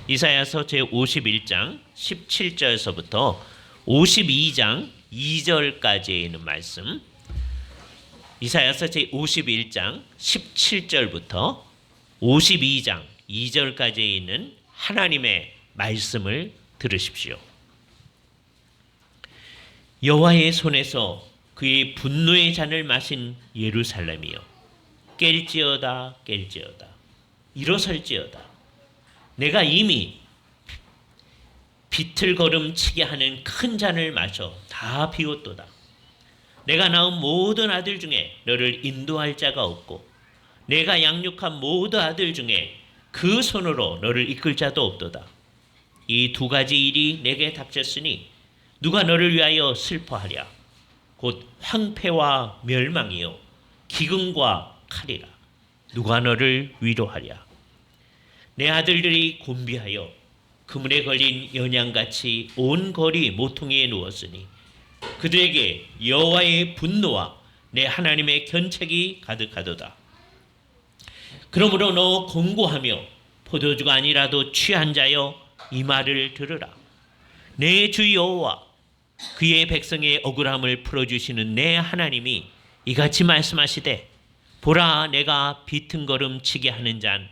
이사야서 제51장 17절에서부터 52장 2절까지에 있는 말씀, 이사야서 제51장 17절부터 52장 2절까지에 있는 하나님의 말씀을 들으십시오. 여호와의 손에서 그의 분노의 잔을 마신 예루살렘이여, 깰지어다 깰지어다, 일어설지어다. 내가 이미 비틀거름치게 하는 큰 잔을 마셔 다 비웠도다. 내가 낳은 모든 아들 중에 너를 인도할 자가 없고, 내가 양육한 모든 아들 중에 그 손으로 너를 이끌 자도 없도다. 이 두 가지 일이 내게 닥쳤으니 누가 너를 위하여 슬퍼하랴. 곧 황폐와 멸망이요 기근과 칼이라. 누가 너를 위로하랴. 내 아들들이 곤비하여 그물에 걸린 연양같이 온 거리 모퉁이에 누웠으니 그들에게 여호와의 분노와 내 하나님의 견책이 가득하도다. 그러므로 너 권고하며 포도주가 아니라도 취한 자여 이 말을 들으라. 내 주 여호와 그의 백성의 억울함을 풀어주시는 내 하나님이 이같이 말씀하시되, 보라, 내가 비튼거름치게 하는 잔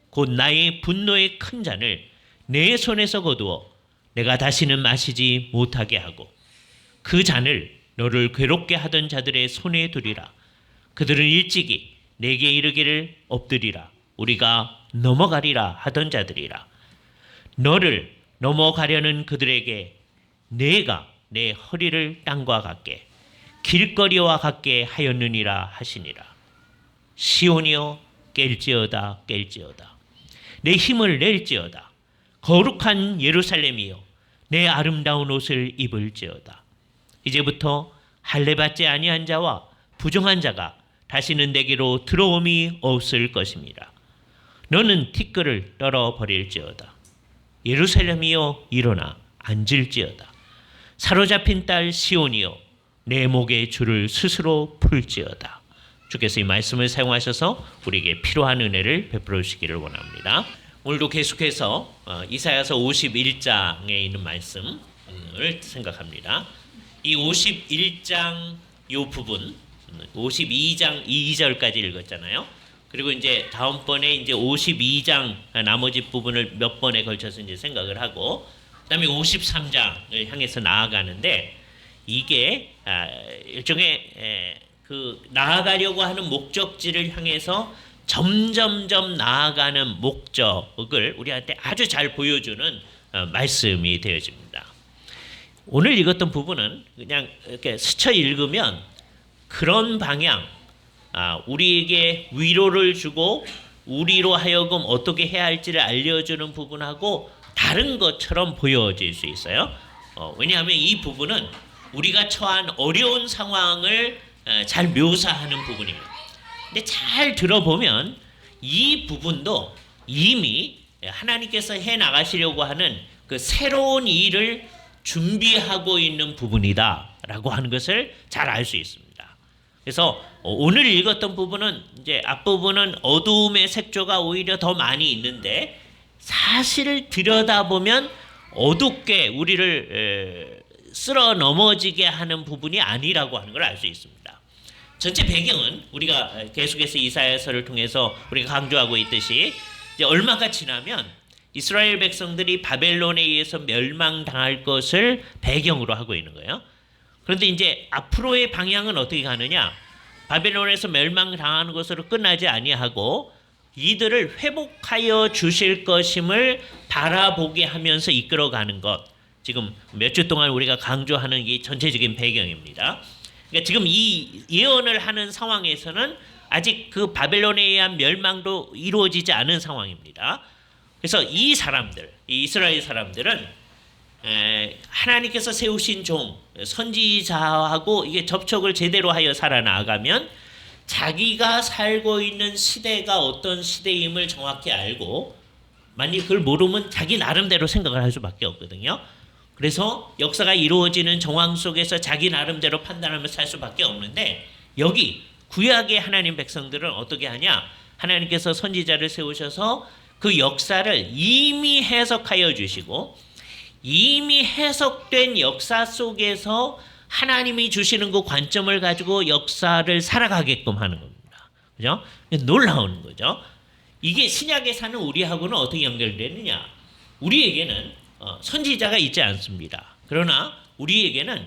곧 나의 분노의 큰 잔을 내 손에서 거두어 내가 다시는 마시지 못하게 하고 그 잔을 너를 괴롭게 하던 자들의 손에 두리라. 그들은 일찍이 내게 이르기를 엎드리라, 우리가 넘어가리라 하던 자들이라. 너를 넘어가려는 그들에게 내가 내 허리를 땅과 같게 길거리와 같게 하였느니라 하시니라. 시온이여, 깰지어다 깰지어다. 내 힘을 낼지어다. 거룩한 예루살렘이여, 내 아름다운 옷을 입을지어다. 이제부터 할례받지 아니한 자와 부정한 자가 다시는 내게로 들어옴이 없을 것입니다. 너는 티끌을 떨어버릴지어다. 예루살렘이여, 일어나 앉을지어다. 사로잡힌 딸 시온이여, 내 목의 줄을 스스로 풀지어다. 주께서 이 말씀을 사용하셔서 우리에게 필요한 은혜를 베풀어 주시기를 원합니다. 오늘도 계속해서 이사야서 51장에 있는 말씀을 생각합니다. 이 51장 이 부분, 52장 2절까지 읽었잖아요. 그리고 이제 다음번에 이제 52장 나머지 부분을 몇 번에 걸쳐서 이제 생각을 하고, 그다음에 53장을 향해서 나아가는데, 이게 일종의 그 나아가려고 하는 목적지를 향해서 점점점 나아가는 목적을 우리한테 아주 잘 보여주는 말씀이 되어집니다. 오늘 읽었던 부분은 그냥 이렇게 스쳐 읽으면 그런 방향, 우리에게 위로를 주고 우리로 하여금 어떻게 해야 할지를 알려주는 부분하고 다른 것처럼 보여질 수 있어요. 왜냐하면 이 부분은 우리가 처한 어려운 상황을 잘 묘사하는 부분입니다. 근데 잘 들어보면 이 부분도 이미 하나님께서 해 나가시려고 하는 그 새로운 일을 준비하고 있는 부분이다라고 하는 것을 잘 알 수 있습니다. 그래서 오늘 읽었던 부분은 이제 앞부분은 어두움의 색조가 오히려 더 많이 있는데, 사실을 들여다보면 어둡게 우리를 쓸어 넘어지게 하는 부분이 아니라고 하는 걸 알 수 있습니다. 전체 배경은 우리가 계속해서 이사야서를 통해서 우리가 강조하고 있듯이 이제 얼마가 지나면 이스라엘 백성들이 바벨론에 의해서 멸망당할 것을 배경으로 하고 있는 거예요. 그런데 이제 앞으로의 방향은 어떻게 가느냐? 바벨론에서 멸망당하는 것으로 끝나지 아니하고 이들을 회복하여 주실 것임을 바라보게 하면서 이끌어가는 것. 지금 몇 주 동안 우리가 강조하는 이 전체적인 배경입니다. 그러니까 지금 이 예언을 하는 상황에서는 아직 그 바벨론에 의한 멸망도 이루어지지 않은 상황입니다. 그래서 이 사람들, 이 이스라엘 사람들은 하나님께서 세우신 종, 선지자하고 이게 접촉을 제대로 하여 살아나가면 자기가 살고 있는 시대가 어떤 시대임을 정확히 알고, 만약 그걸 모르면 자기 나름대로 생각을 할 수밖에 없거든요. 그래서 역사가 이루어지는 정황 속에서 자기 나름대로 판단하면서 살 수밖에 없는데, 여기 구약의 하나님 백성들은 어떻게 하냐? 하나님께서 선지자를 세우셔서 그 역사를 이미 해석하여 주시고 이미 해석된 역사 속에서 하나님이 주시는 그 관점을 가지고 역사를 살아가게끔 하는 겁니다. 그죠? 놀라운 거죠. 이게 신약에 사는 우리하고는 어떻게 연결되느냐? 우리에게는 선지자가 있지 않습니다. 그러나 우리에게는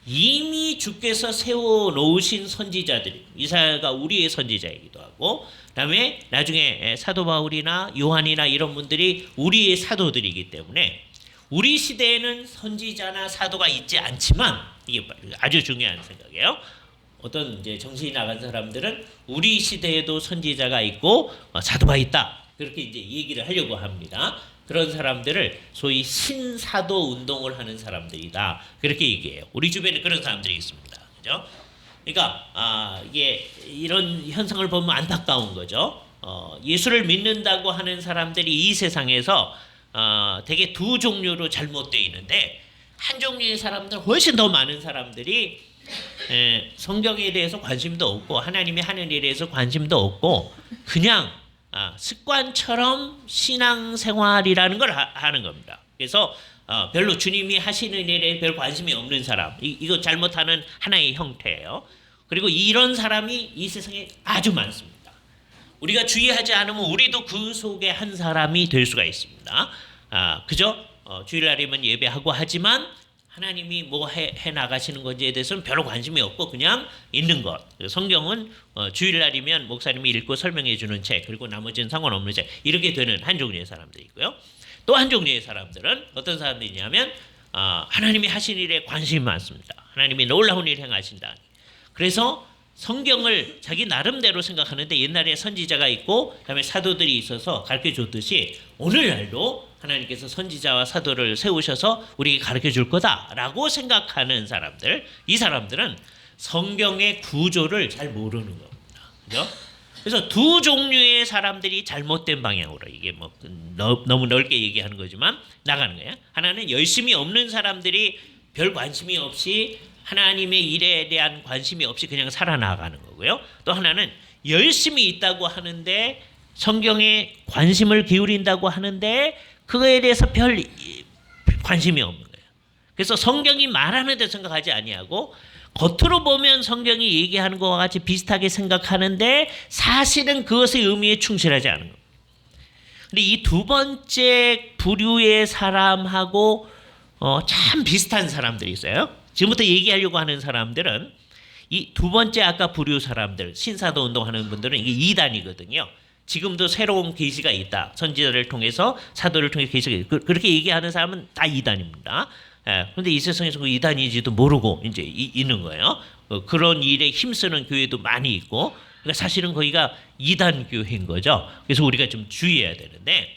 이미 주께서 세워 놓으신 선지자들이, 이사야가 우리의 선지자이기도 하고, 그다음에 나중에 사도 바울이나 요한이나 이런 분들이 우리의 사도들이기 때문에 우리 시대에는 선지자나 사도가 있지 않지만, 이게 아주 중요한 생각이에요. 어떤 이제 정신이 나간 사람들은 우리 시대에도 선지자가 있고 사도가 있다, 그렇게 이제 얘기를 하려고 합니다. 그런 사람들을 소위 신사도 운동을 하는 사람들이다, 그렇게 얘기해요. 우리 주변에 그런 사람들이 있습니다. 그죠? 그러니까 이게 이런 현상을 보면 안타까운 거죠. 예수를 믿는다고 하는 사람들이 이 세상에서 되게 두 종류로 잘못되어 있는데, 한 종류의 사람들, 훨씬 더 많은 사람들이 성경에 대해서 관심도 없고 하나님이 하는 일에 대해서 관심도 없고 그냥 습관처럼 신앙생활이라는 걸 하는 겁니다. 그래서 별로 주님이 하시는 일에 별 관심이 없는 사람, 이거 잘못하는 하나의 형태예요. 그리고 이런 사람이 이 세상에 아주 많습니다. 우리가 주의하지 않으면 우리도 그 속에 한 사람이 될 수가 있습니다. 그죠? 주일날이면 예배하고 하지만 하나님이 뭐 해 나가시는 건지에 대해서는 별로 관심이 없고 그냥 있는 것. 성경은 주일날이면 목사님이 읽고 설명해 주는 책, 그리고 나머지는 상관없는 책, 이렇게 되는 한 종류의 사람들이 있고요. 또 한 종류의 사람들은 어떤 사람들이냐면 하나님이 하신 일에 관심이 많습니다. 하나님이 놀라운 일 행하신다. 그래서 성경을 자기 나름대로 생각하는데, 옛날에 선지자가 있고 그다음에 사도들이 있어서 가르쳐 줬듯이 오늘날도 하나님께서 선지자와 사도를 세우셔서 우리에게 가르쳐 줄 거다라고 생각하는 사람들, 이 사람들은 성경의 구조를 잘 모르는 겁니다. 그죠? 그래서 두 종류의 사람들이 잘못된 방향으로, 이게 뭐 너무 넓게 얘기하는 거지만 나가는 거예요. 하나는 열심히 없는 사람들이 별 관심이 없이 하나님의 일에 대한 관심이 없이 그냥 살아나가는 거고요. 또 하나는 열심히 있다고 하는데 성경에 관심을 기울인다고 하는데 그거에 대해서 별 관심이 없는 거예요. 그래서 성경이 말하는 데 생각하지 아니하고 겉으로 보면 성경이 얘기하는 것과 같이 비슷하게 생각하는데 사실은 그것의 의미에 충실하지 않은 겁니다. 근데 이 두 번째 부류의 사람하고 참 비슷한 사람들이 있어요. 지금부터 얘기하려고 하는 사람들은 이 두 번째 아까 부류 사람들, 신사도 운동하는 분들은 이게 이단이거든요. 지금도 새로운 계시가 있다. 선지자를 통해서, 사도를 통해 계시가 있다. 그렇게 얘기하는 사람은 다 이단입니다. 그런데 이 세상에서 그 이단인지도 모르고 이제 있는 거예요. 그런 일에 힘쓰는 교회도 많이 있고, 그러니까 사실은 거기가 이단 교회인 거죠. 그래서 우리가 좀 주의해야 되는데,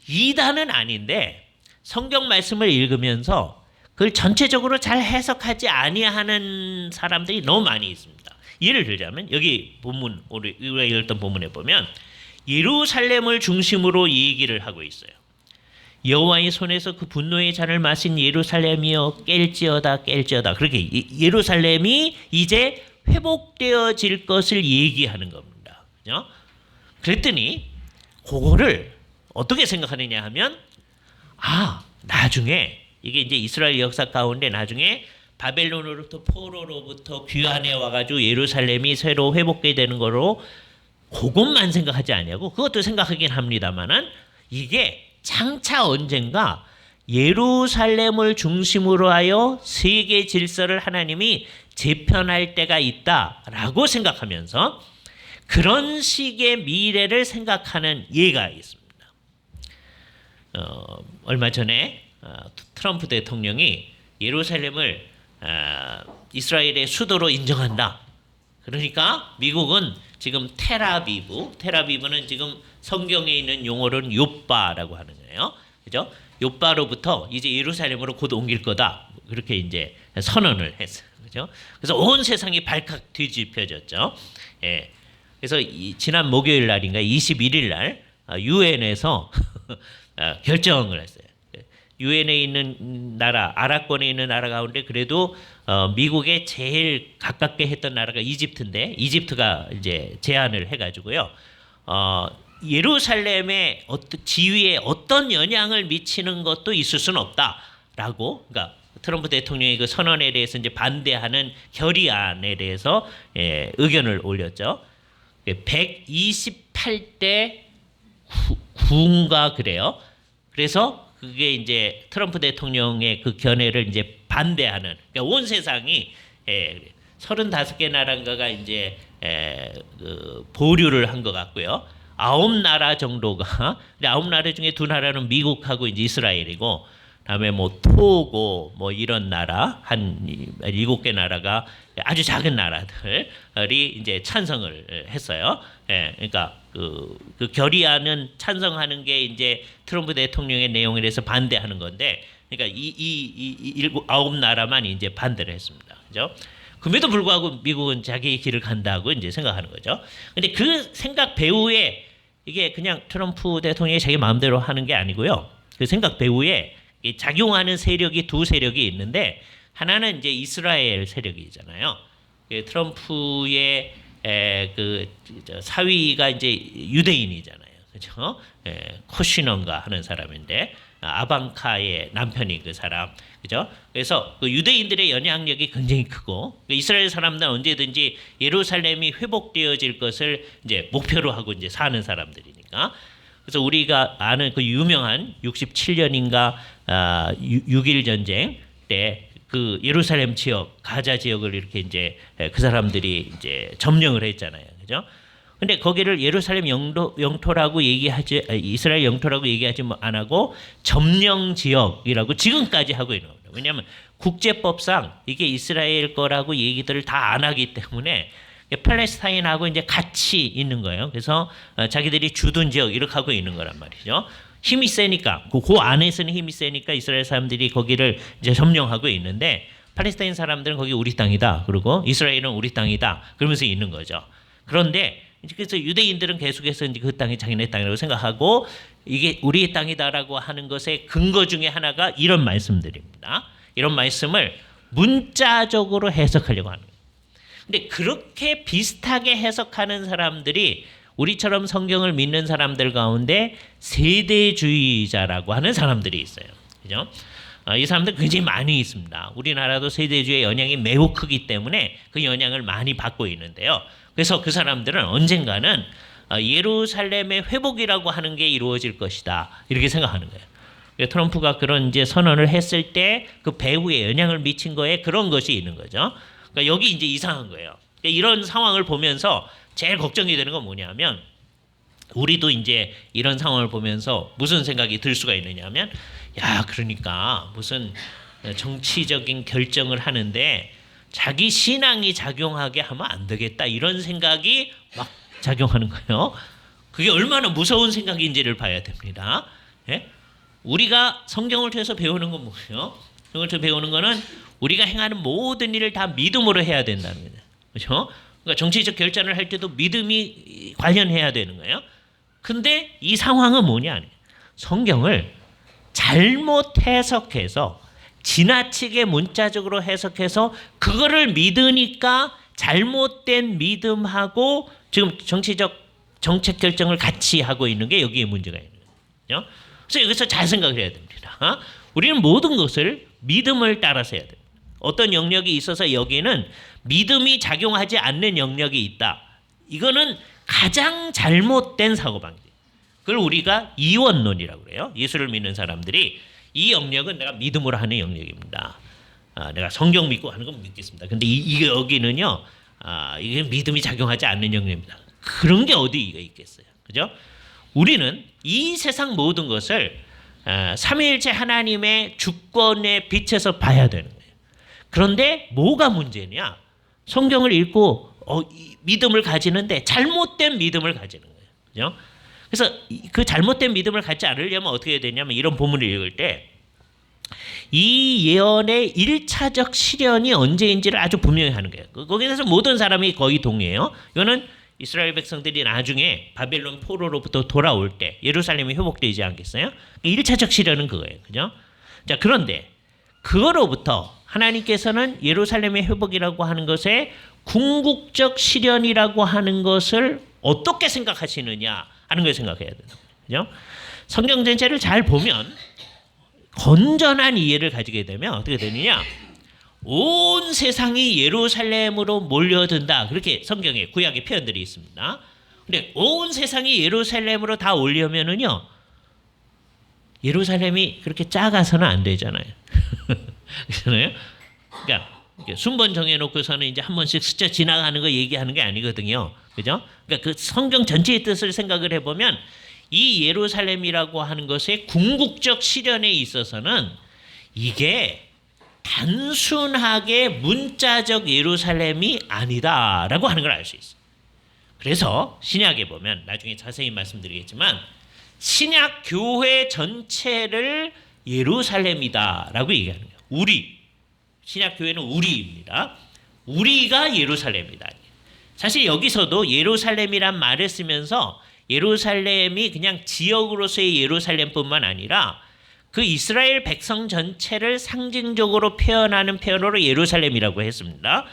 이단은 아닌데 성경 말씀을 읽으면서 그걸 전체적으로 잘 해석하지 아니하는 사람들이 너무 많이 있습니다. 예를 들자면 여기 본문, 우리가 읽었던 본문에 보면 예루살렘을 중심으로 얘기를 하고 있어요. 여호와의 손에서 그 분노의 잔을 마신 예루살렘이여 깰지어다 깰지어다. 그렇게 예루살렘이 이제 회복되어질 것을 얘기하는 겁니다. 그죠? 그랬더니 그거를 어떻게 생각하느냐 하면, 나중에 이게 이제 이스라엘 역사 가운데 나중에 바벨론으로부터 포로로부터 귀환해 와가지고 예루살렘이 새로 회복되게 되는 거로, 그것만 생각하지 아니하고 그것도 생각하긴 합니다만은 이게 장차 언젠가 예루살렘을 중심으로 하여 세계 질서를 하나님이 재편할 때가 있다라고 생각하면서 그런 식의 미래를 생각하는 예가 있습니다. 얼마 전에 트럼프 대통령이 예루살렘을 이스라엘의 수도로 인정한다. 그러니까 미국은 지금 테라비브는 지금 성경에 있는 용어로는 요빠라고 하는 거예요. 그죠? 요빠로부터 이제 예루살렘으로 곧 옮길 거다. 그렇게 이제 선언을 했어요. 그죠? 그래서 온 세상이 발칵 뒤집혀졌죠. 예. 그래서 지난 목요일 날인가 21일 날 유엔에서 결정을 했어요. 유엔에 있는 나라, 아랍권에 있는 나라 가운데 그래도 미국에 제일 가깝게 했던 나라가 이집트인데, 이집트가 이제 제안을 해가지고요. 예루살렘의 어떤 지위에 어떤 영향을 미치는 것도 있을 수는 없다라고, 그러니까 트럼프 대통령의 그 선언에 대해서 이제 반대하는 결의안에 대해서 의견을 올렸죠. 128대 9인가 그래요. 그래서 그게 이제 트럼프 대통령의 그 견해를 이제 반대하는, 그러니까 온 세상이 35개 나라인가가 이제 그 보류를 한 것 같고요. 9나라 정도가, 9나라 중에 2나라는 미국하고 이제 이스라엘이고, 다음에 뭐 토고 뭐 이런 나라 한 7개 나라가 아주 작은 나라들이 이제 찬성을 했어요. 그러니까 그 결의안은 찬성하는 게 이제 트럼프 대통령의 내용에 대해서 반대하는 건데, 그러니까 이 9나라만 이제 반대를 했습니다. 그죠? 그럼에도 불구하고 미국은 자기의 길을 간다고 이제 생각하는 거죠. 근데 그 생각 배후에 이게 그냥 트럼프 대통령이 자기 마음대로 하는 게 아니고요. 그 생각 배후에 작용하는 세력이 두 세력이 있는데, 하나는 이제 이스라엘 세력이잖아요. 트럼프의 그 사위가 이제 유대인이잖아요, 그렇죠? 코시넌가 하는 사람인데, 아방카의 남편이 그 사람, 그죠? 그래서 그 유대인들의 영향력이 굉장히 크고, 이스라엘 사람들은 언제든지 예루살렘이 회복되어질 것을 이제 목표로 하고 이제 사는 사람들이니까. 그래서 우리가 아는 그 유명한 67년인가 6.1 전쟁 때 그 예루살렘 지역, 가자 지역을 이렇게 이제 그 사람들이 이제 점령을 했잖아요, 그죠? 근데 거기를 예루살렘 영토라고 얘기하지, 이스라엘 영토라고 얘기하지 안 하고 점령 지역이라고 지금까지 하고 있는 겁니다. 왜냐하면 국제법상 이게 이스라엘 거라고 얘기들을 다 안 하기 때문에 팔레스타인하고 이제 같이 있는 거예요. 그래서 자기들이 주둔 지역 이렇게 하고 있는 거란 말이죠. 힘이 세니까, 그 안에서는 힘이 세니까 이스라엘 사람들이 거기를 이제 점령하고 있는데, 팔레스타인 사람들은 거기 우리 땅이다, 그리고 이스라엘은 우리 땅이다, 그러면서 있는 거죠. 그런데 그래서 유대인들은 계속해서 이제 그 땅이 자기네 땅이라고 생각하고, 이게 우리의 땅이다라고 하는 것의 근거 중에 하나가 이런 말씀들입니다. 이런 말씀을 문자적으로 해석하려고 하는 거예요. 근데 그렇게 비슷하게 해석하는 사람들이 우리처럼 성경을 믿는 사람들 가운데 세대주의자라고 하는 사람들이 있어요, 그죠? 이 사람들 굉장히 많이 있습니다. 우리나라도 세대주의의 영향이 매우 크기 때문에 그 영향을 많이 받고 있는데요. 그래서 그 사람들은 언젠가는 예루살렘의 회복이라고 하는 게 이루어질 것이다, 이렇게 생각하는 거예요. 트럼프가 그런 이제 선언을 했을 때 그 배후에 영향을 미친 거에 그런 것이 있는 거죠. 그러니까 여기 이제 이상한 거예요. 그러니까 이런 상황을 보면서 제일 걱정이 되는 건 뭐냐면, 우리도 이제 이런 상황을 보면서 무슨 생각이 들 수가 있느냐면, 야, 그러니까 무슨 정치적인 결정을 하는데 자기 신앙이 작용하게 하면 안 되겠다, 이런 생각이 막 작용하는 거예요. 그게 얼마나 무서운 생각인지를 봐야 됩니다. 예? 우리가 성경을 통해서 배우는 건 뭐예요? 성경을 통해서 배우는 거는 우리가 행하는 모든 일을 다 믿음으로 해야 된다는 거예요. 그렇죠? 그러니까 정치적 결단을 할 때도 믿음이 관련해야 되는 거예요. 근데 이 상황은 뭐냐? 성경을 잘못 해석해서, 지나치게 문자적으로 해석해서 그거를 믿으니까 잘못된 믿음하고 지금 정치적 정책 결정을 같이 하고 있는 게 여기에 문제가 있는 거예요. 그래서 여기서 잘 생각을 해야 됩니다. 우리는 모든 것을 믿음을 따라서 해야 돼요. 어떤 영역이 있어서 여기는 믿음이 작용하지 않는 영역이 있다, 이거는 가장 잘못된 사고방식. 그걸 우리가 이원론이라고 그래요. 예수를 믿는 사람들이 이 영역은 내가 믿음으로 하는 영역입니다. 내가 성경 믿고 하는 건 믿겠습니다. 근데 이게 여기는요, 이게 믿음이 작용하지 않는 영역입니다. 그런 게 어디가 있겠어요, 그죠? 우리는 이 세상 모든 것을 삼위일체 하나님의 주권에 비춰서 봐야 되는 거예요. 그런데 뭐가 문제냐? 성경을 읽고 믿음을 가지는데 잘못된 믿음을 가지는 거예요, 그죠? 그래서 그 잘못된 믿음을 갖지 않으려면 어떻게 해야 되냐면, 이런 본문을 읽을 때 이 예언의 1차적 실현이 언제인지를 아주 분명히 하는 거예요. 거기에 대해서 모든 사람이 거의 동의해요. 이거는 이스라엘 백성들이 나중에 바벨론 포로로부터 돌아올 때 예루살렘이 회복되지 않겠어요? 1차적 실현은 그거예요, 그죠? 자, 그런데 그거로부터 하나님께서는 예루살렘의 회복이라고 하는 것에 궁극적 실현이라고 하는 것을 어떻게 생각하시느냐 하는 걸 생각해야 되는 거예요. 그죠? 성경 전체를 잘 보면 건전한 이해를 가지게 되면 어떻게 되느냐? 온 세상이 예루살렘으로 몰려든다. 그렇게 성경에 구약의 표현들이 있습니다. 근데 온 세상이 예루살렘으로 다 오려면은요, 예루살렘이 그렇게 작아서는 안 되잖아요. 그렇잖아요. 그러니까 순번 정해놓고서는 이제 한 번씩 스쳐 지나가는 거 얘기하는 게 아니거든요. 그죠? 그러니까 그 성경 전체의 뜻을 생각을 해보면 이 예루살렘이라고 하는 것의 궁극적 실현에 있어서는 이게 단순하게 문자적 예루살렘이 아니다라고 하는 걸 알 수 있어요. 그래서 신약에 보면 나중에 자세히 말씀드리겠지만 신약 교회 전체를 예루살렘이다라고 얘기하는 거예요. 우리 신약 교회는 우리입니다. 우리가 예루살렘이다. 사실 여기서도 예루살렘이란 말을 쓰면서 예루살렘이 그냥 지역으로서의 예루살렘뿐만 아니라 그 이스라엘 백성 전체를 상징적으로 표현하는 표현으로 예루살렘이라고 했습니다.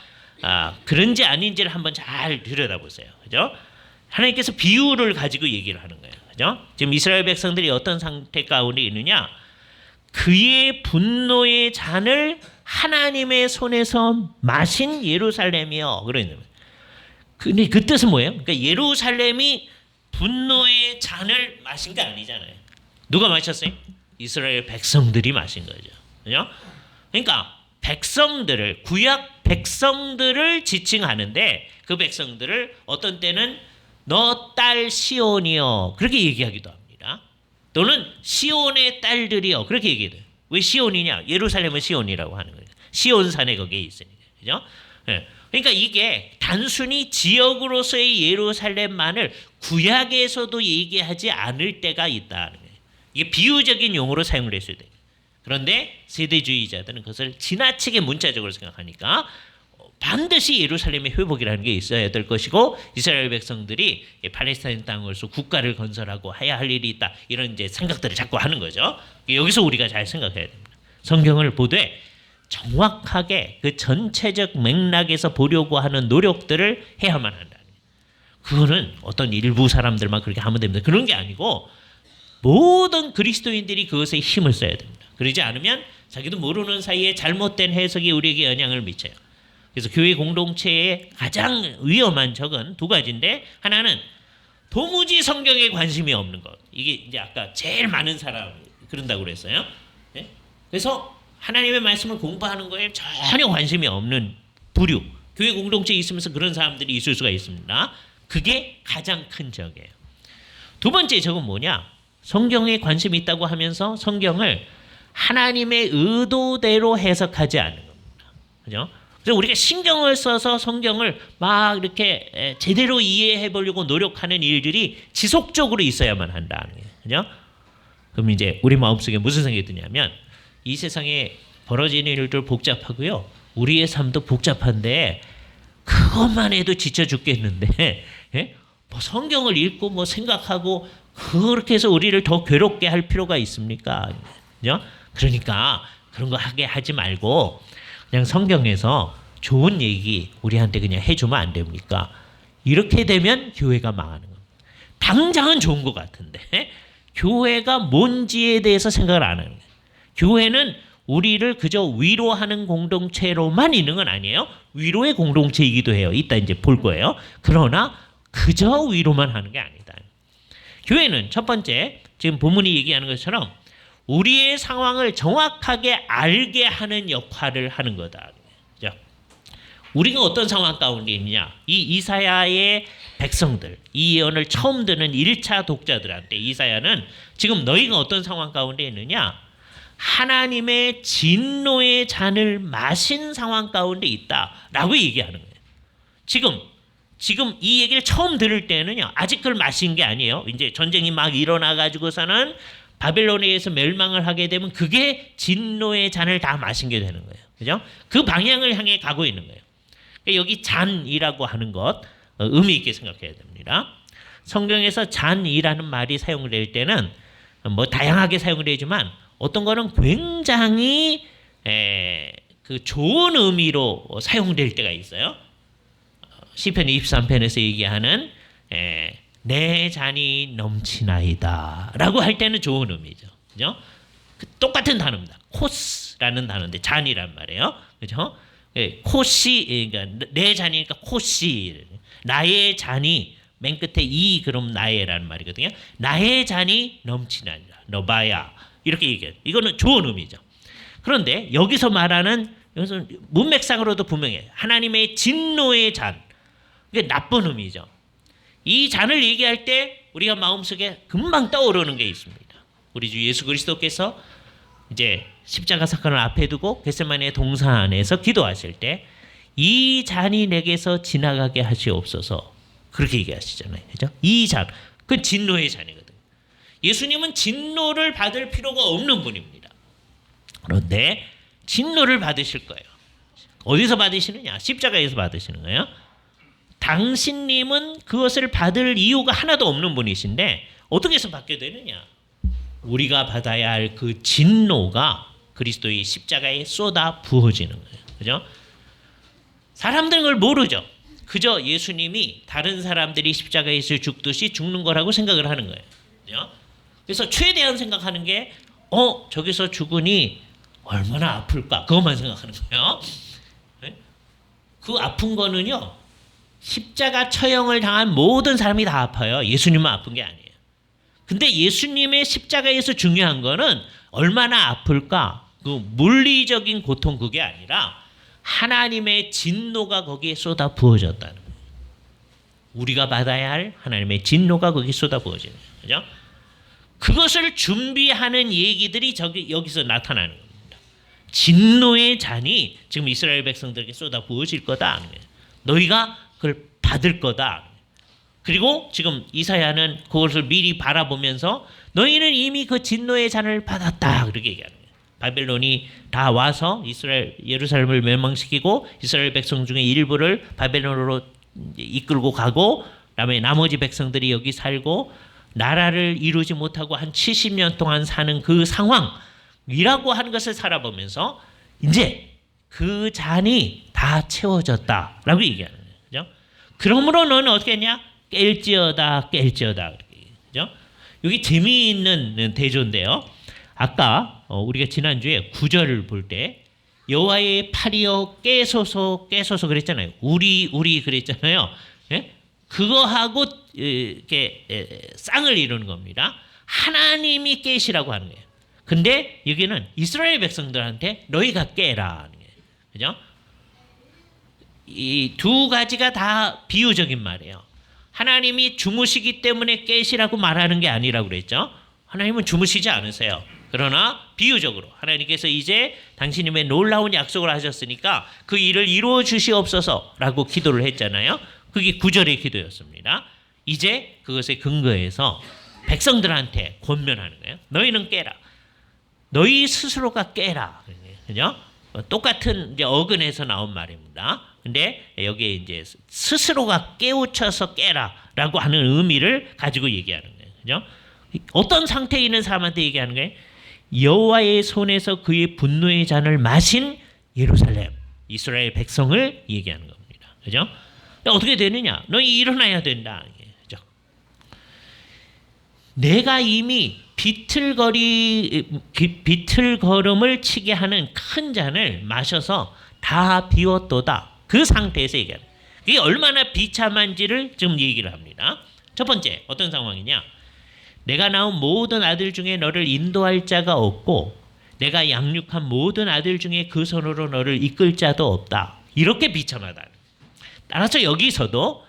그런지 아닌지를 한번 잘 들여다보세요. 그죠? 하나님께서 비유를 가지고 얘기를 하는 거예요. 그죠? 지금 이스라엘 백성들이 어떤 상태 가운데 있느냐? 그의 분노의 잔을 하나님의 손에서 마신 예루살렘이요. 그러는 근데 그 뜻은 뭐예요? 그러니까 예루살렘이 분노의 잔을 마신 게 아니잖아요. 누가 마셨어요? 이스라엘 백성들이 마신 거죠. 그죠? 그러니까 백성들을 구약 백성들을 지칭하는데 그 백성들을 어떤 때는 너 딸 시온이여 그렇게 얘기하기도 합니다. 또는 시온의 딸들이여 그렇게 얘기해요. 왜 시온이냐? 예루살렘은 시온이라고 하는 거예요. 시온산에 거기에 있으니까. 그죠? 네. 그러니까 이게 단순히 지역으로서의 예루살렘만을 구약에서도 얘기하지 않을 때가 있다는 거예요. 이게 비유적인 용어로 사용을 했을 때. 그런데 세대주의자들은 그것을 지나치게 문자적으로 생각하니까 반드시 예루살렘의 회복이라는 게 있어야 될 것이고 이스라엘 백성들이 팔레스타인 땅으로서 국가를 건설하고 해야 할 일이 있다. 이런 이제 생각들을 자꾸 하는 거죠. 여기서 우리가 잘 생각해야 됩니다. 성경을 보되 정확하게 그 전체적 맥락에서 보려고 하는 노력들을 해야만 한다. 그거는 어떤 일부 사람들만 그렇게 하면 됩니다. 그런 게 아니고 모든 그리스도인들이 그것에 힘을 써야 됩니다. 그러지 않으면 자기도 모르는 사이에 잘못된 해석이 우리에게 영향을 미쳐요. 그래서 교회 공동체의 가장 위험한 적은 두 가지인데 하나는 도무지 성경에 관심이 없는 것. 이게 이제 아까 제일 많은 사람이 그런다고 그랬어요. 네? 그래서 하나님의 말씀을 공부하는 거에 전혀 관심이 없는 부류. 교회 공동체에 있으면서 그런 사람들이 있을 수가 있습니다. 그게 가장 큰 적이에요. 두 번째 적은 뭐냐? 성경에 관심이 있다고 하면서 성경을 하나님의 의도대로 해석하지 않는 겁니다. 그죠? 그래서 우리가 신경을 써서 성경을 막 이렇게 제대로 이해해 보려고 노력하는 일들이 지속적으로 있어야만 한다는 거예요. 그죠? 그럼 이제 우리 마음속에 무슨 생각이 드냐면 이 세상에 벌어지는 일들 복잡하고요. 우리의 삶도 복잡한데 그것만 해도 지쳐 죽겠는데 예? 뭐 성경을 읽고 뭐 생각하고 그렇게 해서 우리를 더 괴롭게 할 필요가 있습니까? 그죠? 그러니까 그런 거 하게 하지 말고 그냥 성경에서 좋은 얘기 우리한테 그냥 해주면 안 됩니까? 이렇게 되면 교회가 망하는 겁니다. 당장은 좋은 것 같은데 교회가 뭔지에 대해서 생각을 안 하는 거예요. 교회는 우리를 그저 위로하는 공동체로만 있는 건 아니에요. 위로의 공동체이기도 해요. 이따 이제 볼 거예요. 그러나 그저 위로만 하는 게 아니다. 교회는 첫 번째 지금 본문이 얘기하는 것처럼 우리의 상황을 정확하게 알게 하는 역할을 하는 거다. 그죠? 우리가 어떤 상황 가운데 있느냐? 이 이사야의 백성들, 이 예언을 처음 듣는 1차 독자들한테 이사야는 지금 너희가 어떤 상황 가운데 있느냐? 하나님의 진노의 잔을 마신 상황 가운데 있다라고 얘기하는 거예요. 지금 이 얘기를 처음 들을 때는요. 아직 그걸 마신 게 아니에요. 이제 전쟁이 막 일어나 가지고서는 바벨론에 의해서 멸망을 하게 되면 그게 진노의 잔을 다 마신 게 되는 거예요. 그죠? 그 방향을 향해 가고 있는 거예요. 그러니까 여기 잔이라고 하는 것 의미 있게 생각해야 됩니다. 성경에서 잔이라는 말이 사용될 때는 뭐 다양하게 사용되지만 어떤 거는 굉장히 그 좋은 의미로 사용될 때가 있어요. 시편 23편에서 얘기하는 내 잔이 넘치나이다 라고 할 때는 좋은 의미죠. 그죠? 똑같은 단어입니다. 코스라는 단어인데 잔이란 말이에요. 그죠? 코시, 그러니까 내 잔이니까 코시. 나의 잔이 맨 끝에 이 그럼 나의라는 말이거든요. 나의 잔이 넘치나이다. 너바야. 이렇게 얘기해요. 이거는 좋은 의미죠. 그런데 여기서 말하는 여기서 문맥상으로도 분명해. 하나님의 진노의 잔. 이게 나쁜 의미죠. 이 잔을 얘기할 때 우리가 마음속에 금방 떠오르는 게 있습니다. 우리 주 예수 그리스도께서 이제 십자가 사건을 앞에 두고 겟세마네 동산에서 기도하실 때 이 잔이 내게서 지나가게 하시옵소서 그렇게 얘기하시잖아요. 그죠? 이 잔, 그 진노의 잔이거든요. 예수님은 진노를 받을 필요가 없는 분입니다. 그런데 진노를 받으실 거예요. 어디서 받으시느냐? 십자가에서 받으시는 거예요. 당신님은 그것을 받을 이유가 하나도 없는 분이신데 어떻게 해서 받게 되느냐? 우리가 받아야 할 그 진노가 그리스도의 십자가에 쏟아 부어지는 거예요. 그죠? 사람들은 그걸 모르죠. 그저 예수님이 다른 사람들이 십자가에서 죽듯이 죽는 거라고 생각을 하는 거예요. 그죠? 그래서 최대한 생각하는 게 저기서 죽으니 얼마나 아플까? 그것만 생각하는 거예요. 그 아픈 거는요. 십자가 처형을 당한 모든 사람이 다 아파요. 예수님만 아픈 게 아니에요. 근데 예수님의 십자가에서 중요한 거는 얼마나 아플까? 그 물리적인 고통 그게 아니라 하나님의 진노가 거기에 쏟아 부어졌다는 거예요. 우리가 받아야 할 하나님의 진노가 거기에 쏟아 부어지는 거죠. 그것을 준비하는 얘기들이 여기서 나타나는 겁니다. 진노의 잔이 지금 이스라엘 백성들에게 쏟아 부어질 거다. 너희가 그걸 받을 거다. 그리고 지금 이사야는 그것을 미리 바라보면서 너희는 이미 그 진노의 잔을 받았다. 그렇게 얘기하는 거예요. 바벨론이 다 와서 예루살렘을 멸망시키고 이스라엘 백성 중에 일부를 바벨론으로 이끌고 가고 그다음에 나머지 백성들이 여기 살고 나라를 이루지 못하고 한 70년 동안 사는 그 상황이라고 하는 것을 살아보면서 이제 그 잔이 다 채워졌다라고 얘기하는 거예요. 그죠? 그러므로 너는 어떻게 했냐? 깰지어다. 그죠? 여기 재미있는 대조인데요. 아까 우리가 지난주에 9절을 볼 때 여호와의 팔이여 깨소서 그랬잖아요. 우리 그랬잖아요. 예? 그거하고 이렇게 쌍을 이루는 겁니다. 하나님이 깨시라고 하는 거예요. 근데 여기는 이스라엘 백성들한테 너희가 깨라 하는 거예요. 그죠? 이 두 가지가 다 비유적인 말이에요. 하나님이 주무시기 때문에 깨시라고 말하는 게 아니라고 그랬죠. 하나님은 주무시지 않으세요. 그러나 비유적으로 하나님께서 이제 당신님의 놀라운 약속을 하셨으니까 그 일을 이루어 주시옵소서라고 기도를 했잖아요. 그게 9절의 기도였습니다. 이제 그것에 근거해서 백성들한테 권면하는 거예요. 너희는 깨라. 너희 스스로가 깨라. 그죠? 똑같은 이제 어근에서 나온 말입니다. 근데 여기에 이제 스스로가 깨우쳐서 깨라라고 하는 의미를 가지고 얘기하는 거예요. 그죠? 어떤 상태에 있는 사람한테 얘기하는 거예요? 여호와의 손에서 그의 분노의 잔을 마신 예루살렘, 이스라엘 백성을 얘기하는 겁니다. 그죠? 어떻게 되느냐? 너희 일어나야 된다. 그죠? 내가 이미 비틀걸음을 치게 하는 큰 잔을 마셔서 다 비웠도다. 그 상태에서 얘기하는 거예요. 이게 얼마나 비참한지를 지금 얘기를 합니다. 첫 번째, 어떤 상황이냐? 내가 낳은 모든 아들 중에 너를 인도할 자가 없고 내가 양육한 모든 아들 중에 그 손으로 너를 이끌 자도 없다. 이렇게 비참하다. 따라서 여기서도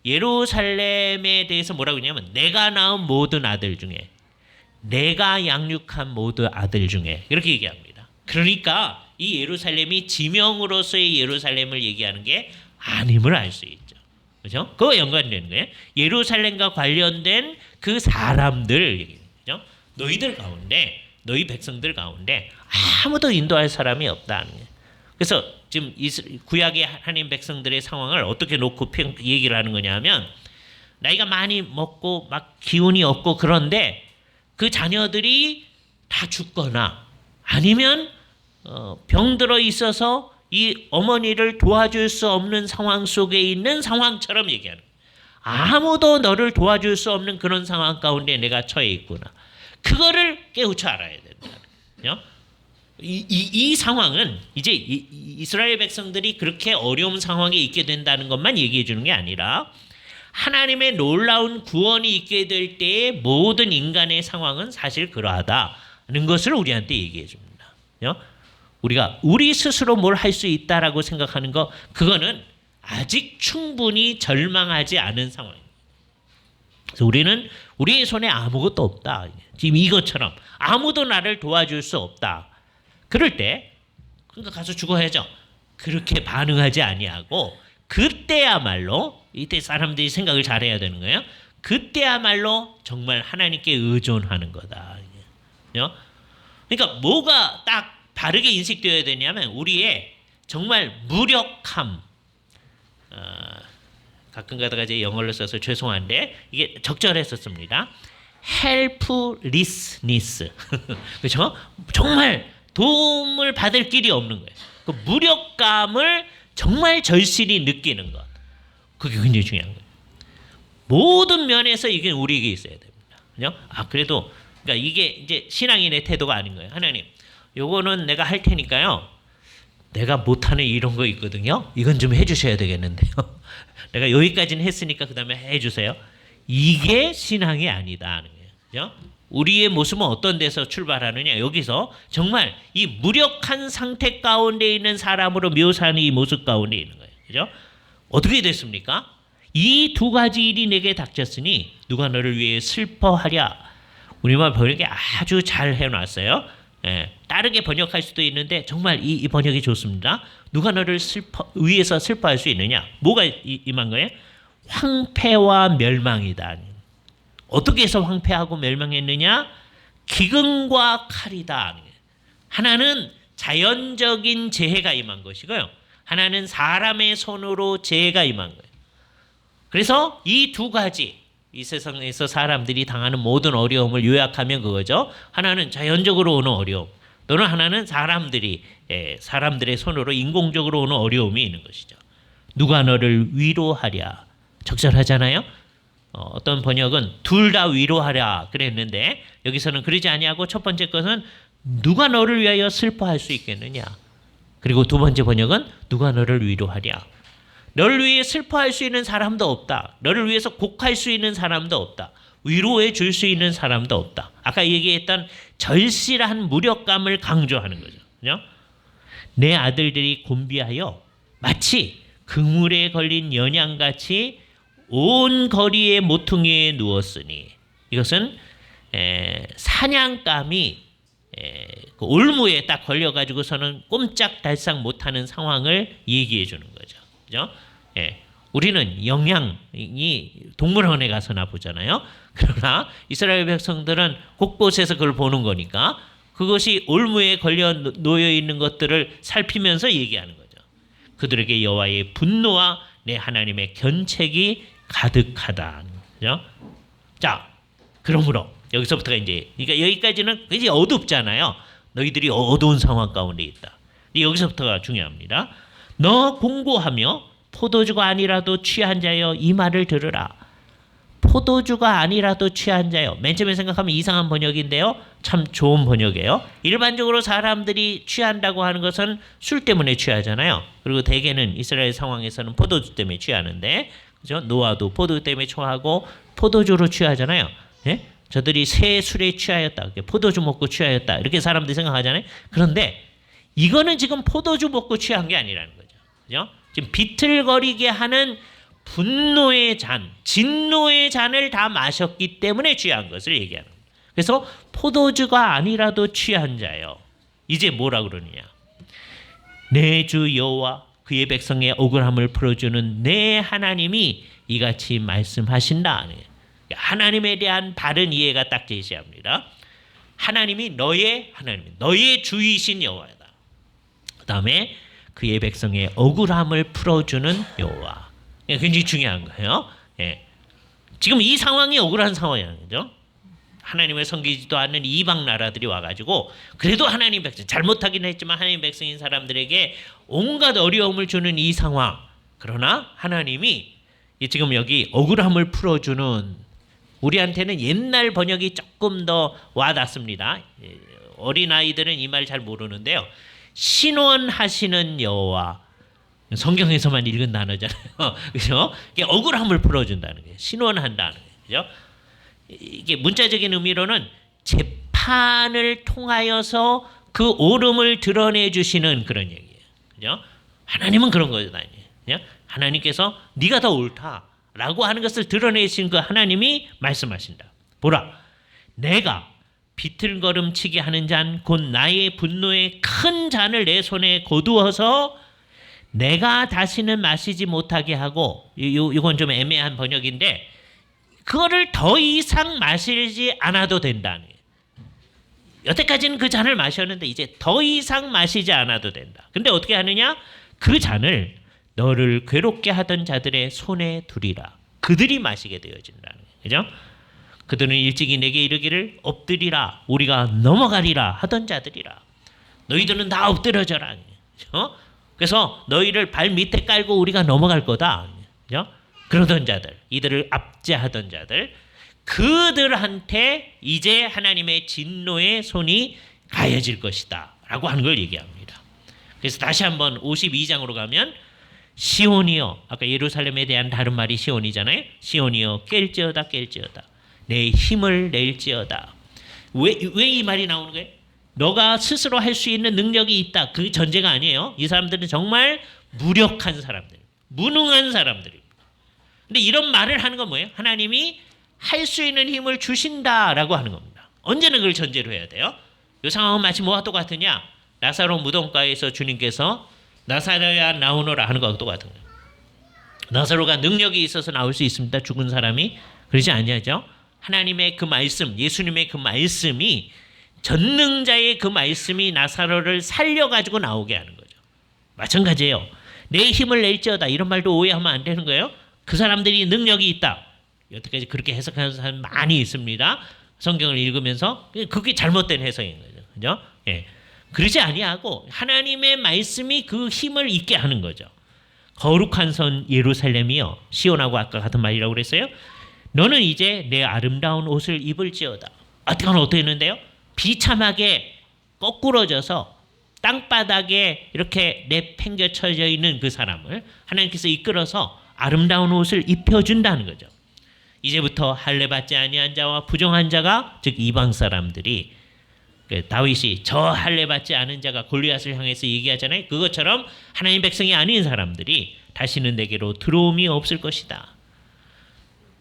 예루살렘에 대해서 뭐라고 했냐면 내가 낳은 모든 아들 중에 내가 양육한 모든 아들 중에 이렇게 얘기합니다. 그러니까 이 예루살렘이 지명으로서의 예루살렘을 얘기하는 게 아님을 알 수 있죠. 그죠? 그거 연관되는 거예요. 예루살렘과 관련된 그 사람들 얘기죠. 너희들 가운데, 너희 백성들 가운데 아무도 인도할 사람이 없다는 거예요. 그래서 지금 구약의 하나님 백성들의 상황을 어떻게 놓고 얘기를 하는 거냐면 나이가 많이 먹고 막 기운이 없고 그런데 그 자녀들이 다 죽거나 아니면 병들어 있어서 이 어머니를 도와줄 수 없는 상황 속에 있는 상황처럼 얘기하는 거예요. 아무도 너를 도와줄 수 없는 그런 상황 가운데 내가 처해 있구나. 그거를 깨우쳐 알아야 된다. 이 상황은 이제 이스라엘 백성들이 그렇게 어려운 상황에 있게 된다는 것만 얘기해 주는 게 아니라 하나님의 놀라운 구원이 있게 될 때의 모든 인간의 상황은 사실 그러하다는 것을 우리한테 얘기해 줍니다. 우리가 우리 스스로 뭘 할 수 있다라고 생각하는 거, 그거는 아직 충분히 절망하지 않은 상황입니다. 그래서 우리는 우리의 손에 아무것도 없다. 지금 이것처럼 아무도 나를 도와줄 수 없다. 그럴 때 그러니까 가서 죽어야죠. 그렇게 반응하지 아니하고 그때야말로, 이때 사람들이 생각을 잘해야 되는 거예요. 그때야말로 정말 하나님께 의존하는 거다. 그러니까 뭐가 딱 바르게 인식되어야 되냐면 우리의 정말 무력함. 가끔 가다가 제 영어를 써서 죄송한데 이게 적절했었습니다. helplessness. 그렇죠? 정말 도움을 받을 길이 없는 거예요. 그 무력감을 정말 절실히 느끼는 것. 그게 굉장히 중요한 거예요. 모든 면에서 이게 우리에게 있어야 됩니다. 그죠? 그래도 그러니까 이게 이제 신앙인의 태도가 아닌 거예요. 하나님, 요거는 내가 할 테니까요. 내가 못하는 이런 거 있거든요. 이건 좀 해주셔야 되겠는데요. 내가 여기까지는 했으니까 그 다음에 해주세요. 이게 신앙이 아니다 하는 거예요. 그죠? 우리의 모습은 어떤 데서 출발하느냐. 여기서 정말 이 무력한 상태 가운데 있는 사람으로 묘사하는 이 모습 가운데 있는 거예요. 그죠? 어떻게 됐습니까? 이 두 가지 일이 내게 닥쳤으니 누가 너를 위해 슬퍼하랴. 우리말 번역이 아주 잘 해놨어요. 다르게 번역할 수도 있는데 정말 이 번역이 좋습니다. 누가 너를 위해서 슬퍼할 수 있느냐? 뭐가 임한 거예요? 황폐와 멸망이다. 어떻게 해서 황폐하고 멸망했느냐? 기근과 칼이다. 하나는 자연적인 재해가 임한 것이고요. 하나는 사람의 손으로 재해가 임한 거예요. 그래서 이 두 가지, 이 세상에서 사람들이 당하는 모든 어려움을 요약하면 그거죠. 하나는 자연적으로 오는 어려움, 또는 하나는 사람들의 손으로 인공적으로 오는 어려움이 있는 것이죠. 누가 너를 위로하랴. 적절하잖아요. 어떤 번역은 둘 다 위로하랴 그랬는데 여기서는 그러지 아니하고 첫 번째 것은 누가 너를 위하여 슬퍼할 수 있겠느냐. 그리고 두 번째 번역은 누가 너를 위로하랴. 너를 위해 슬퍼할 수 있는 사람도 없다. 너를 위해서 곡할 수 있는 사람도 없다. 위로해 줄 수 있는 사람도 없다. 아까 얘기했던 절실한 무력감을 강조하는 거죠. 그죠? 내 아들들이 곤비하여 마치 그물에 걸린 연양같이 온 거리의 모퉁이에 누웠으니, 이것은 사냥감이 그 올무에 딱 걸려가지고서는 꼼짝달싹 못하는 상황을 얘기해 주는 거죠. 그죠? 우리는 영양이 동물원에 가서나 보잖아요. 그러나 이스라엘 백성들은 곳곳에서 그걸 보는 거니까 그것이 올무에 걸려 놓여 있는 것들을 살피면서 얘기하는 거죠. 그들에게 여호와의 분노와 내 하나님의 견책이 가득하다. 그죠? 자, 그러므로 여기서부터가 이제, 그러니까 여기까지는 굉장히 어둡잖아요. 너희들이 어두운 상황 가운데 있다. 여기서부터가 중요합니다. 너 공고하며 포도주가 아니라도 취한 자여 이 말을 들으라. 포도주가 아니라도 취한 자여. 맨 처음에 생각하면 이상한 번역인데요. 참 좋은 번역이에요. 일반적으로 사람들이 취한다고 하는 것은 술 때문에 취하잖아요. 그리고 대개는 이스라엘 상황에서는 포도주 때문에 취하는데, 그죠? 노아도 포도주 때문에 취하고 포도주로 취하잖아요. 예? 저들이 새 술에 취하였다. 포도주 먹고 취하였다. 이렇게 사람들이 생각하잖아요. 그런데 이거는 지금 포도주 먹고 취한 게 아니라는 거죠. 그죠? 지금 비틀거리게 하는 분노의 잔, 진노의 잔을 다 마셨기 때문에 취한 것을 얘기하는 거예요. 그래서 포도주가 아니라도 취한 자요. 이제 뭐라 그러느냐? 내 주 여호와 그의 백성의 억울함을 풀어주는 내 하나님이 이같이 말씀하신다. 하나님에 대한 바른 이해가 딱 제시합니다. 하나님이 너의 하나님, 너의 주이신 여호와다. 그 다음에 그의 백성의 억울함을 풀어주는 여호와. 굉장히 중요한 거예요. 예. 지금 이 상황이 억울한 상황이라는 거죠. 하나님을 섬기지도 않는 이방 나라들이 와가지고 그래도 하나님 백성, 잘못하긴 했지만 하나님 백성인 사람들에게 온갖 어려움을 주는 이 상황. 그러나 하나님이 지금 여기 억울함을 풀어주는, 우리한테는 옛날 번역이 조금 더 와닿습니다. 어린아이들은 이 말 잘 모르는데요. 신원하시는 여호와, 성경에서만 읽은 단어잖아요. 그죠? 이게 억울함을 풀어준다는 거예요. 신원한다는 거예요. 그죠? 이게 문자적인 의미로는 재판을 통하여서 그 옳음을 드러내 주시는 그런 얘기예요. 그죠? 하나님은 그런 거잖아요. 그죠? 하나님께서 네가 더 옳다라고 하는 것을 드러내신 그 하나님이 말씀하신다. 보라, 내가 비틀거름치게 하는 잔 곧 나의 분노의 큰 잔을 내 손에 거두어서 내가 다시는 마시지 못하게 하고, 이건 좀 애매한 번역인데 그거를 더 이상 마시지 않아도 된다는 거예요. 여태까지는 그 잔을 마셨는데 이제 더 이상 마시지 않아도 된다. 근데 어떻게 하느냐? 그 잔을 너를 괴롭게 하던 자들의 손에 두리라. 그들이 마시게 되어진다는 거예요. 그죠? 그들은 일찍이 내게 이르기를 엎드리라 우리가 넘어가리라 하던 자들이라. 너희들은 다 엎드려져라. 그죠? 그래서 너희를 발 밑에 깔고 우리가 넘어갈 거다. 그죠? 그러던 자들, 이들을 압제하던 자들, 그들한테 이제 하나님의 진노의 손이 가해질 것이다 라고 하는 걸 얘기합니다. 그래서 다시 한번 52장으로 가면 시온이여, 아까 예루살렘에 대한 다른 말이 시온이잖아요. 시온이여 깰지어다 깰지어다 내 힘을 낼지어다. 왜 이 말이 나오는 거예요? 너가 스스로 할 수 있는 능력이 있다, 그 전제가 아니에요. 이 사람들은 정말 무력한 사람들, 무능한 사람들입니다. 근데 이런 말을 하는 건 뭐예요? 하나님이 할 수 있는 힘을 주신다라고 하는 겁니다. 언제나 그걸 전제로 해야 돼요. 이 상황은 마치 뭐와 똑같으냐? 나사로 무덤가에서 주님께서 나사로야 나오너라 하는 것과 똑같은 거예요. 나사로가 능력이 있어서 나올 수 있습니다. 죽은 사람이. 그러지 아니하죠. 하나님의 그 말씀, 예수님의 그 말씀이, 전능자의 그 말씀이 나사로를 살려가지고 나오게 하는 거죠. 마찬가지예요. 내 힘을 낼지어다, 이런 말도 오해하면 안 되는 거예요. 그 사람들이 능력이 있다. 여태까지 그렇게 해석하는 사람 많이 있습니다. 성경을 읽으면서. 그게 잘못된 해석인 거죠. 그죠? 예. 그러지 아니하고 하나님의 말씀이 그 힘을 있게 하는 거죠. 거룩한 선 예루살렘이여, 시온하고 아까 같은 말이라고 그랬어요. 너는 이제 내 아름다운 옷을 입을지어다. 아까는 어떻게 했는데요? 비참하게 거꾸러져서 땅바닥에 이렇게 내팽겨쳐져 있는 그 사람을 하나님께서 이끌어서 아름다운 옷을 입혀준다는 거죠. 이제부터 할례받지 아니한 자와 부정한 자가, 즉 이방 사람들이, 다윗이 저 할례받지 않은 자가 골리앗을 향해서 얘기하잖아요. 그것처럼 하나님 백성이 아닌 사람들이 다시는 내게로 들어옴이 없을 것이다.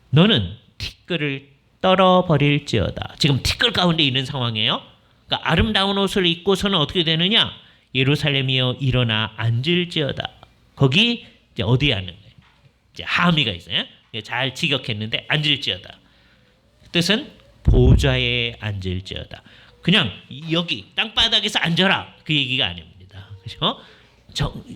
너는 티끌을 떨어버릴지어다. 지금 티끌 가운데 있는 상황이에요. 그러니까 아름다운 옷을 입고서는 어떻게 되느냐? 예루살렘이여 일어나 앉을지어다. 거기 이제 어디에 앉는 거예요? 이제 하미가 있어요. 잘 직역했는데 앉을지어다. 뜻은 보좌에 앉을지어다. 그냥 여기 땅바닥에서 앉아라, 그 얘기가 아닙니다. 그렇죠?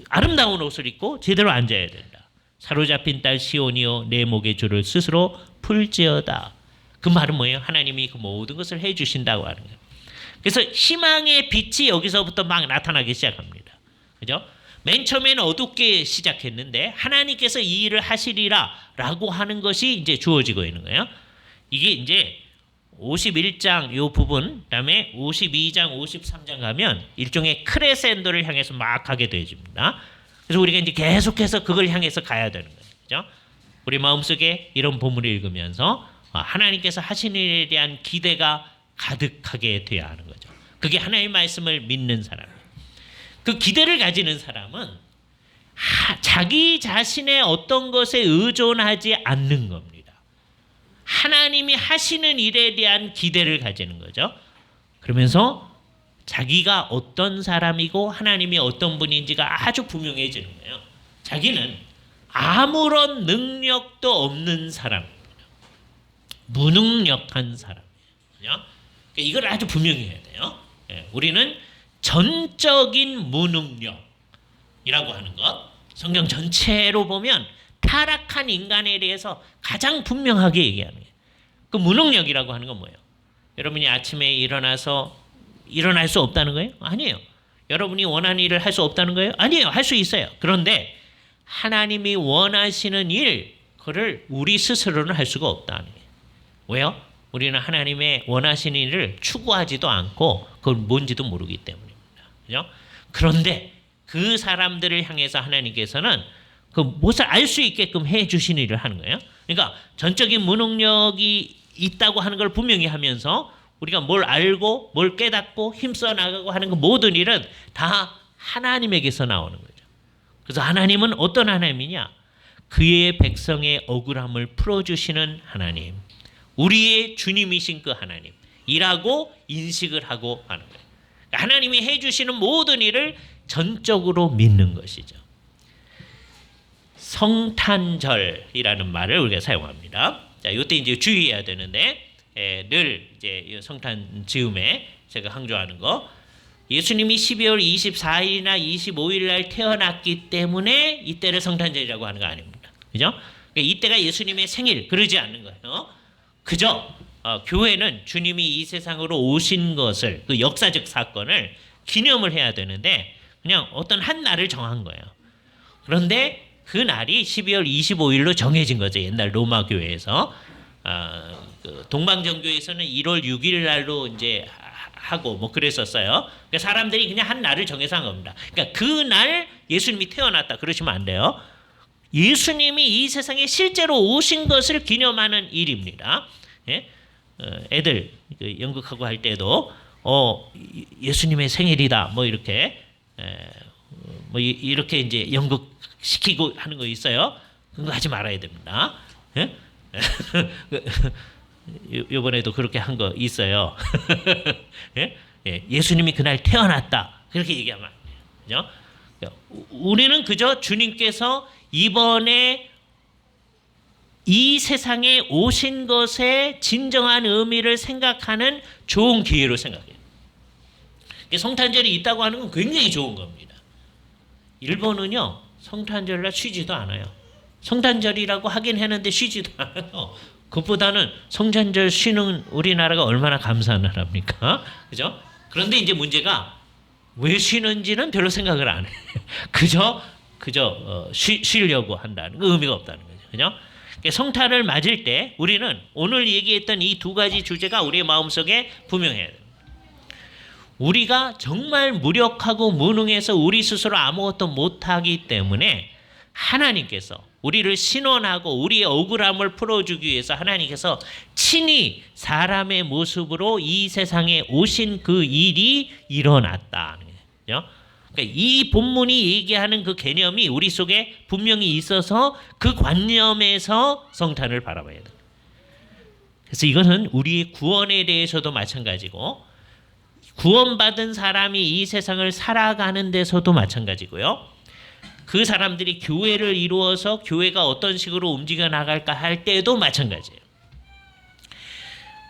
아름다운 옷을 입고 제대로 앉아야 된다. 사로잡힌 딸 시온이여 내 목의 줄을 스스로 풀지어다. 그 말은 뭐예요? 하나님이 그 모든 것을 해주신다고 하는 거예요. 그래서 희망의 빛이 여기서부터 막 나타나기 시작합니다. 그죠? 맨 처음에는 어둡게 시작했는데 하나님께서 이 일을 하시리라라고 하는 것이 이제 주어지고 있는 거예요. 이게 이제 51장 요 부분, 그다음에 52장, 53장 가면 일종의 크레센도를 향해서 막 가게 되어집니다. 그래서 우리가 이제 계속해서 그걸 향해서 가야 되는 거예요. 그죠? 우리 마음속에 이런 본문을 읽으면서 하나님께서 하시는 일에 대한 기대가 가득하게 되어야 하는 거죠. 그게 하나님의 말씀을 믿는 사람이에요. 그 기대를 가지는 사람은 자기 자신의 어떤 것에 의존하지 않는 겁니다. 하나님이 하시는 일에 대한 기대를 가지는 거죠. 그러면서 자기가 어떤 사람이고 하나님이 어떤 분인지가 아주 분명해지는 거예요. 자기는 아무런 능력도 없는 사람입니다. 무능력한 사람이에요. 그러니까 이걸 아주 분명히 해야 돼요. 우리는 전적인 무능력이라고 하는 것, 성경 전체로 보면 타락한 인간에 대해서 가장 분명하게 얘기하는 거예요. 그 무능력이라고 하는 건 뭐예요? 여러분이 아침에 일어나서 일어날 수 없다는 거예요? 아니에요. 여러분이 원하는 일을 할 수 없다는 거예요? 아니에요. 할 수 있어요. 그런데 하나님이 원하시는 일, 그를 우리 스스로는 할 수가 없다는 거예요. 왜요? 우리는 하나님의 원하시는 일을 추구하지도 않고 그건 뭔지도 모르기 때문입니다. 그죠? 그런데 그 사람들을 향해서 하나님께서는 그 무엇을 알 수 있게끔 해 주신 일을 하는 거예요. 그러니까 전적인 무능력이 있다고 하는 걸 분명히 하면서 우리가 뭘 알고 뭘 깨닫고 힘써 나가고 하는 그 모든 일은 다 하나님에게서 나오는 거죠. 그래서 하나님은 어떤 하나님이냐? 그의 백성의 억울함을 풀어주시는 하나님, 우리의 주님이신 그 하나님이라고 인식을 하고 하는 거예요. 하나님이 해주시는 모든 일을 전적으로 믿는 것이죠. 성탄절이라는 말을 우리가 사용합니다. 자, 이때 이제 주의해야 되는데 늘 이제 성탄 즈음에 제가 강조하는 거, 예수님이 12월 24일이나 25일 날 태어났기 때문에 이때를 성탄절이라고 하는 거 아닙니다. 그죠? 그러니까 이때가 예수님의 생일 그러지 않는 거예요. 그저 교회는 주님이 이 세상으로 오신 것을, 그 역사적 사건을 기념을 해야 되는데 그냥 어떤 한 날을 정한 거예요. 그런데 그 날이 12월 25일로 정해진 거죠. 옛날 로마 교회에서. 그 동방정교에서는 1월 6일 날로 이제 하고 뭐 그랬었어요. 그러니까 사람들이 그냥 한 날을 정해서 한 겁니다. 그러니까 그 날 예수님이 태어났다 그러시면 안 돼요. 예수님이 이 세상에 실제로 오신 것을 기념하는 일입니다. 예? 애들 연극하고 할 때도 예수님의 생일이다 뭐 이렇게 뭐 이렇게 이제 연극 시키고 하는 거 있어요. 그거 하지 말아야 됩니다. 예? 이번에도 그렇게 한 거 있어요. 예? 예, 예수님이 그날 태어났다 그렇게 얘기하면 안 돼요. 그죠? 우리는 그저 주님께서 이번에 이 세상에 오신 것의 진정한 의미를 생각하는 좋은 기회로 생각해요. 성탄절이 있다고 하는 건 굉장히 좋은 겁니다. 일본은요 성탄절날 쉬지도 않아요. 성탄절이라고 하긴 했는데 쉬지도 않아요. 그것보다는 성탄절 쉬는 우리나라가 얼마나 감사한 나라입니까? 그죠? 그런데 이제 문제가 왜 쉬는지는 별로 생각을 안 해요. 그저 쉬려고 한다는 거, 의미가 없다는 거죠. 그죠? 성탄을 맞을 때 우리는 오늘 얘기했던 이 두 가지 주제가 우리의 마음속에 분명해야 돼요. 우리가 정말 무력하고 무능해서 우리 스스로 아무것도 못하기 때문에 하나님께서 우리를 신원하고 우리의 억울함을 풀어주기 위해서 하나님께서 친히 사람의 모습으로 이 세상에 오신 그 일이 일어났다는 거예요. 그러니까 이 본문이 얘기하는 그 개념이 우리 속에 분명히 있어서 그 관념에서 성탄을 바라봐야 돼요. 그래서 이것은 우리의 구원에 대해서도 마찬가지고 구원받은 사람이 이 세상을 살아가는 데서도 마찬가지고요. 그 사람들이 교회를 이루어서 교회가 어떤 식으로 움직여 나갈까 할 때도 마찬가지예요.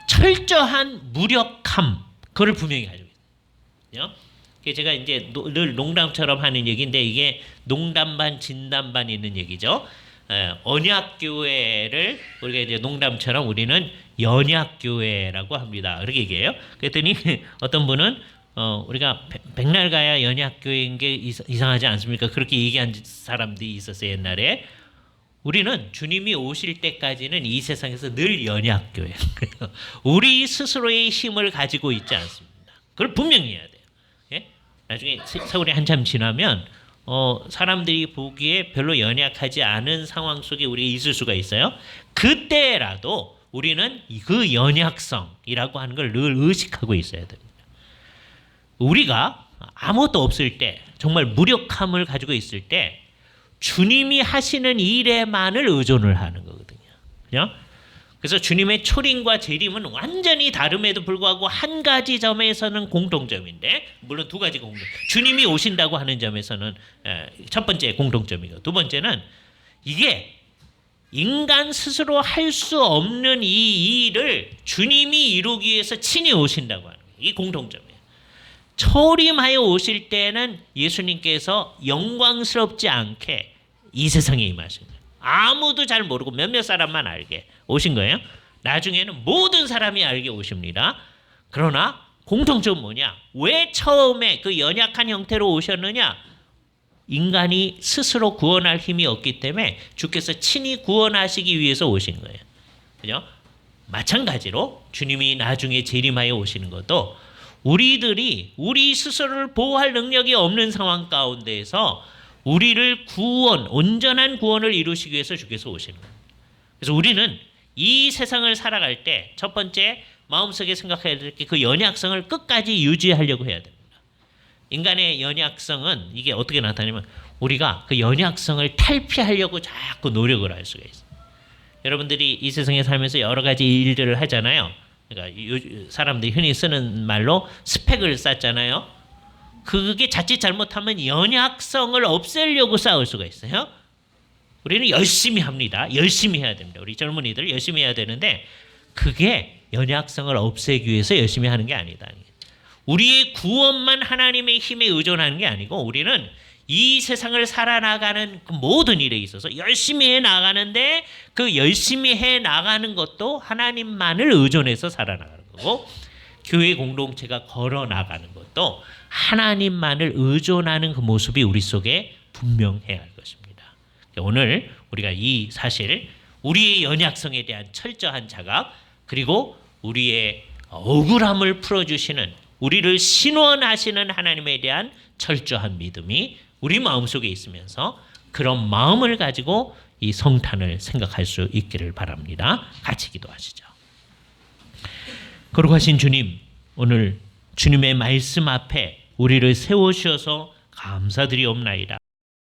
철저한 무력함, 그걸 분명히 가지고 있어요. 제가 이제 늘 농담처럼 하는 얘기인데 이게 농담 반 진담 반 있는 얘기죠. 언약교회를 우리가 이제 농담처럼 우리는 연약교회라고 합니다. 그렇게 얘기해요. 그랬더니 어떤 분은 우리가 백날 가야 연약교회인 게 이상하지 않습니까? 그렇게 얘기한 사람들이 있었어요. 옛날에. 우리는 주님이 오실 때까지는 이 세상에서 늘 연약교회예요. 우리 스스로의 힘을 가지고 있지 않습니다. 그걸 분명히 해야 돼요. 예? 나중에 세월이 한참 지나면 사람들이 보기에 별로 연약하지 않은 상황 속에 우리가 있을 수가 있어요. 그때라도 우리는 그 연약성이라고 하는 걸 늘 의식하고 있어야 됩니다. 우리가 아무것도 없을 때, 정말 무력함을 가지고 있을 때 주님이 하시는 일에만을 의존을 하는 거거든요. 그죠? 그래서 주님의 초림과 재림은 완전히 다름에도 불구하고 한 가지 점에서는 공통점인데, 물론 두 가지 공통. 주님이 오신다고 하는 점에서는 첫 번째 공통점이고, 두 번째는 이게 인간 스스로 할 수 없는 이 일을 주님이 이루기 위해서 친히 오신다고 하는 거예요. 이게 공통점이에요. 초림하여 오실 때는 예수님께서 영광스럽지 않게 이 세상에 임하신 거예요. 아무도 잘 모르고 몇몇 사람만 알게 오신 거예요. 나중에는 모든 사람이 알게 오십니다. 그러나 공통점은 뭐냐? 왜 처음에 그 연약한 형태로 오셨느냐? 인간이 스스로 구원할 힘이 없기 때문에 주께서 친히 구원하시기 위해서 오신 거예요. 그죠? 마찬가지로 주님이 나중에 재림하여 오시는 것도 우리들이 우리 스스로를 보호할 능력이 없는 상황 가운데에서 우리를 온전한 구원을 이루시기 위해서 주께서 오시는 거예요. 그래서 우리는 이 세상을 살아갈 때 첫 번째 마음속에 생각해야 될 게 그 연약성을 끝까지 유지하려고 해야 됩니다. 인간의 연약성은 이게 어떻게 나타나냐면 우리가 그 연약성을 탈피하려고 자꾸 노력을 할 수가 있어요. 여러분들이 이 세상에 살면서 여러 가지 일들을 하잖아요. 그러니까 사람들이 흔히 쓰는 말로 스펙을 쌓잖아요. 그게 자칫 잘못하면 연약성을 없애려고 쌓을 수가 있어요. 우리는 열심히 합니다. 열심히 해야 됩니다. 우리 젊은이들 열심히 해야 되는데 그게 연약성을 없애기 위해서 열심히 하는 게 아니다. 우리의 구원만 하나님의 힘에 의존하는 게 아니고 우리는 이 세상을 살아나가는 그 모든 일에 있어서 열심히 해 나가는데 그 열심히 해 나가는 것도 하나님만을 의존해서 살아나가는 거고 교회 공동체가 걸어 나가는 것도 하나님만을 의존하는 그 모습이 우리 속에 분명해야 할 것입니다. 오늘 우리가 이 사실 우리의 연약성에 대한 철저한 자각 그리고 우리의 억울함을 풀어주시는 우리를 신원하시는 하나님에 대한 철저한 믿음이 우리 마음속에 있으면서 그런 마음을 가지고 이 성탄을 생각할 수 있기를 바랍니다. 같이 기도하시죠. 거룩하신 주님, 오늘 주님의 말씀 앞에 우리를 세우셔서 감사드리옵나이다.